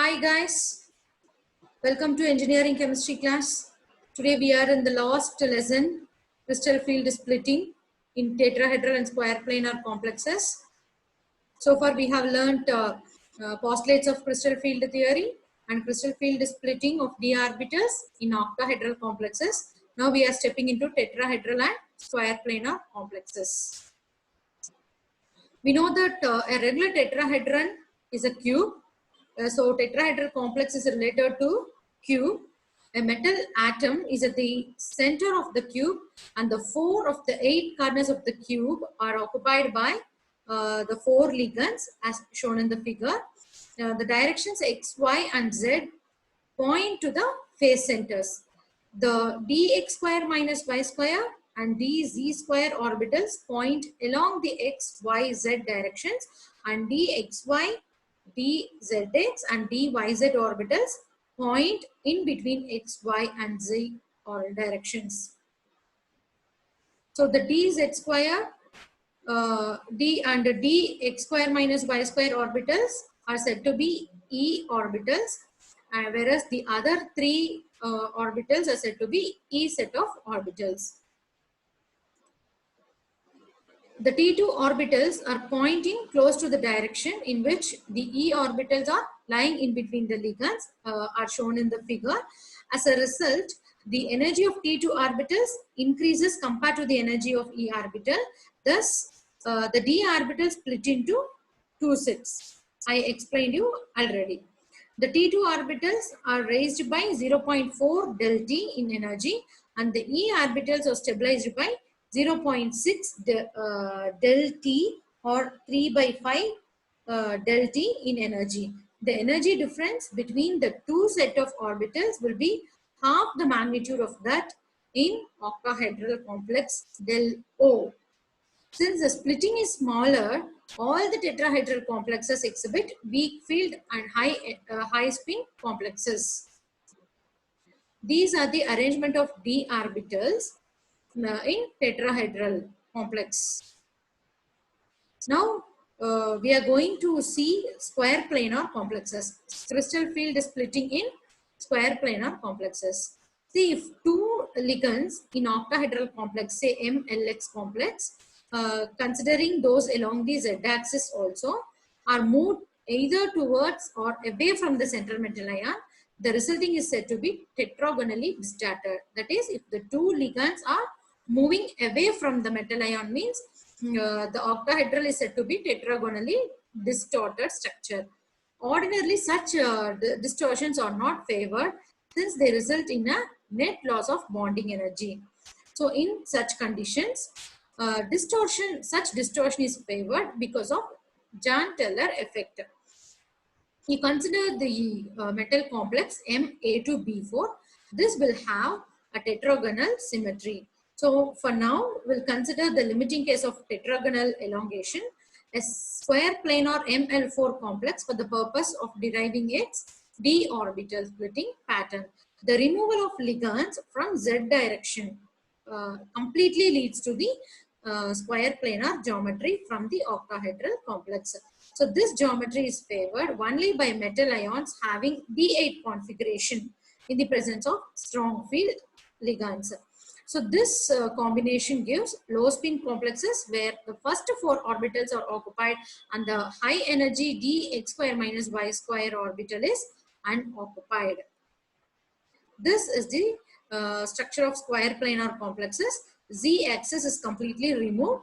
Hi guys, welcome to engineering chemistry class. Today we are in the last lesson, crystal field splitting in tetrahedral and square planar complexes. So far we have learnt postulates of crystal field theory and crystal field splitting of d orbitals in octahedral complexes. Now we are stepping into tetrahedral and square planar complexes. We know that a regular tetrahedron is a cube. So tetrahedral complex is related to cube. A metal atom is at the center of the cube and the 4 of the 8 corners of the cube are occupied by the 4 ligands as shown in the figure. The directions x, y and z point to the face centers. The dx square minus y square and dz square orbitals point along the x, y, z directions, and dxy, dzx and dyz orbitals point in between x, y and z directions. So the dz square, d and dx square minus y square orbitals are said to be e orbitals, whereas the other 3 orbitals are said to be e set of orbitals. The T2 orbitals are pointing close to the direction in which the E orbitals are lying in between the ligands, are shown in the figure. As a result, the energy of T2 orbitals increases compared to the energy of E orbital. Thus, the D orbital split into 2 sets. I explained you already. The T2 orbitals are raised by 0.4 del T in energy, and the E orbitals are stabilized by 0.6 del T or 3 by 5 del T in energy. The energy difference between the 2 set of orbitals will be half the magnitude of that in octahedral complex del O. Since the splitting is smaller, all the tetrahedral complexes exhibit weak field and high spin complexes. These are the arrangement of d orbitals in tetrahedral complex. Now we are going to see square planar complexes. Crystal field splitting in square planar complexes. See, if 2 ligands in octahedral complex, say MLX complex, considering those along the z-axis also, are moved either towards or away from the central metal ion, the resulting is said to be tetragonally distorted. That is, if the 2 ligands are moving away from the metal ion, means the octahedral is said to be tetragonally distorted structure. Ordinarily, such distortions are not favored since they result in a net loss of bonding energy. So, in such conditions, such distortion is favored because of Jahn-Teller effect. You consider the metal complex Ma2B4. This will have a tetragonal symmetry. So for now, we'll consider the limiting case of tetragonal elongation, a square planar ML4 complex for the purpose of deriving its d orbital splitting pattern. The removal of ligands from z direction completely leads to the square planar geometry from the octahedral complex. So this geometry is favored only by metal ions having D8 configuration in the presence of strong field ligands. So this combination gives low spin complexes where the first 4 orbitals are occupied and the high energy dx square minus y square orbital is unoccupied. This is the structure of square planar complexes. Z-axis is completely removed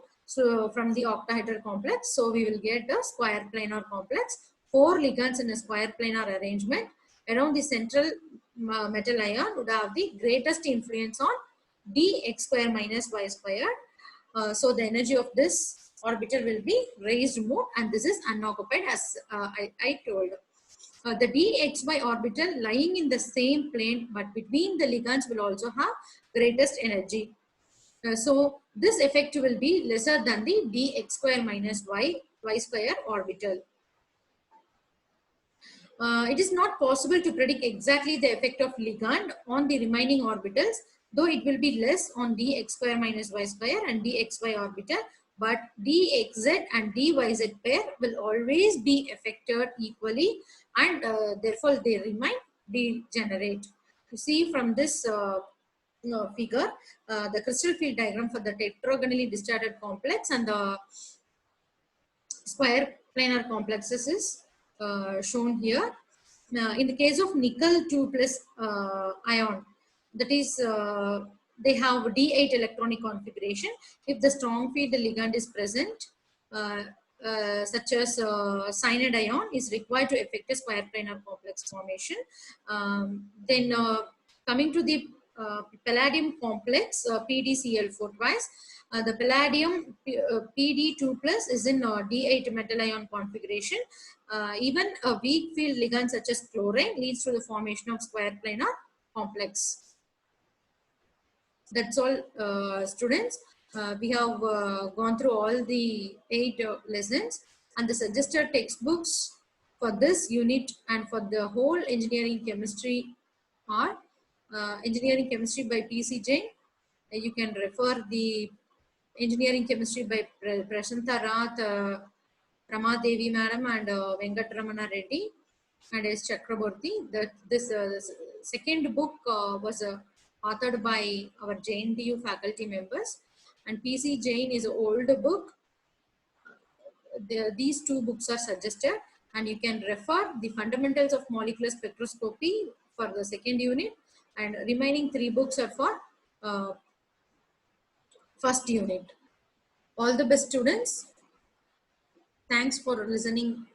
from the octahedral complex. So we will get a square planar complex. 4 ligands in a square planar arrangement around the central metal ion would have the greatest influence on dx square minus y square. So the energy of this orbital will be raised more, and this is unoccupied as I told. The dxy orbital lying in the same plane but between the ligands will also have greatest energy. So this effect will be lesser than the dx square minus y square orbital. It is not possible to predict exactly the effect of ligand on the remaining orbitals, though it will be less on dx square minus y square and dxy orbital. but dxz and dyz pair will always be affected equally, and therefore they remain degenerate. You see from this figure, the crystal field diagram for the tetragonally distorted complex and the square planar complexes is shown here. In the case of nickel 2 plus ion, that is, they have D8 electronic configuration. If the strong field ligand is present, uh, such as cyanide ion is required to effect a square planar complex formation. Then coming to the palladium complex, PdCl4 twice, the palladium PD2 plus is in D8 metal ion configuration. Even a weak field ligand such as chlorine leads to the formation of square planar complex. That's all, students. We have gone through all the 8 lessons, and the suggested textbooks for this unit and for the whole engineering chemistry are Engineering Chemistry by P.C. Jain. You can refer the Engineering Chemistry by Prashanta Rath, Rama Devi Madam, and Venkatramana Reddy and S. Chakraborty. This second book was authored by our JNTU faculty members, and P.C. Jain is an older book. These two books are suggested, and you can refer the Fundamentals of Molecular Spectroscopy for the second unit, and remaining 3 books are for first unit. All the best, students. Thanks for listening